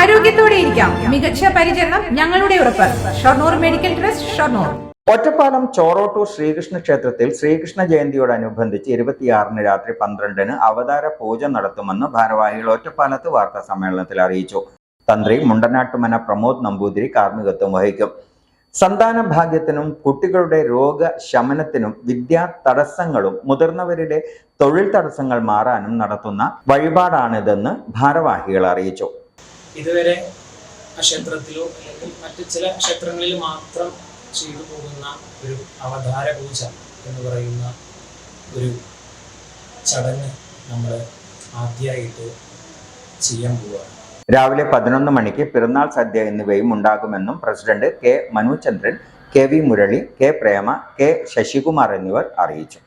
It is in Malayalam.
ആരോഗ്യത്തോടെ ഇരിക്കാം. മികച്ച പരിചരണം ഞങ്ങളുടെ ഉറപ്പ്. Shoranur medical trust, Shoranur. ഒറ്റപ്പാലം ചോറോട്ടൂർ ശ്രീകൃഷ്ണ ക്ഷേത്രത്തിൽ ശ്രീകൃഷ്ണ ജയന്തിയോടനുബന്ധിച്ച് 26 രാത്രി 12 അവതാര പൂജ നടത്തുമെന്ന് ഭാരവാഹികൾ ഒറ്റപ്പാലത്ത് വാർത്താ സമ്മേളനത്തിൽ അറിയിച്ചു. തന്ത്രി മുണ്ടനാട്ടുമന പ്രമോദ് നമ്പൂതിരി കാർമ്മികത്വം വഹിക്കും. സന്താന ഭാഗ്യത്തിനും കുട്ടികളുടെ രോഗശമനത്തിനും വിദ്യാ തടസ്സങ്ങളും മുതിർന്നവരുടെ തൊഴിൽ തടസ്സങ്ങൾ മാറാനും നടത്തുന്ന വഴിപാടാണിതെന്ന് ഭാരവാഹികൾ അറിയിച്ചു. ഇതുവരെ ആ ക്ഷേത്രത്തിലോ അല്ലെങ്കിൽ മറ്റു ചില ക്ഷേത്രങ്ങളിൽ മാത്രം ചെയ്തു പോകുന്ന ഒരു അവതാര പൂജ എന്ന് പറയുന്ന ഒരു ചടങ്ങ് നമ്മൾ ആദ്യമായിട്ട് ചെയ്യാൻ പോവുകയാണ്. രാവിലെ 11 മണിക്ക് പിറന്നാൾ സദ്യ എന്നിവയും ഉണ്ടാകുമെന്നും president K. Manuchandran, K. V. Murali, K. Prema, K. Sasikumar എന്നിവർ അറിയിച്ചു.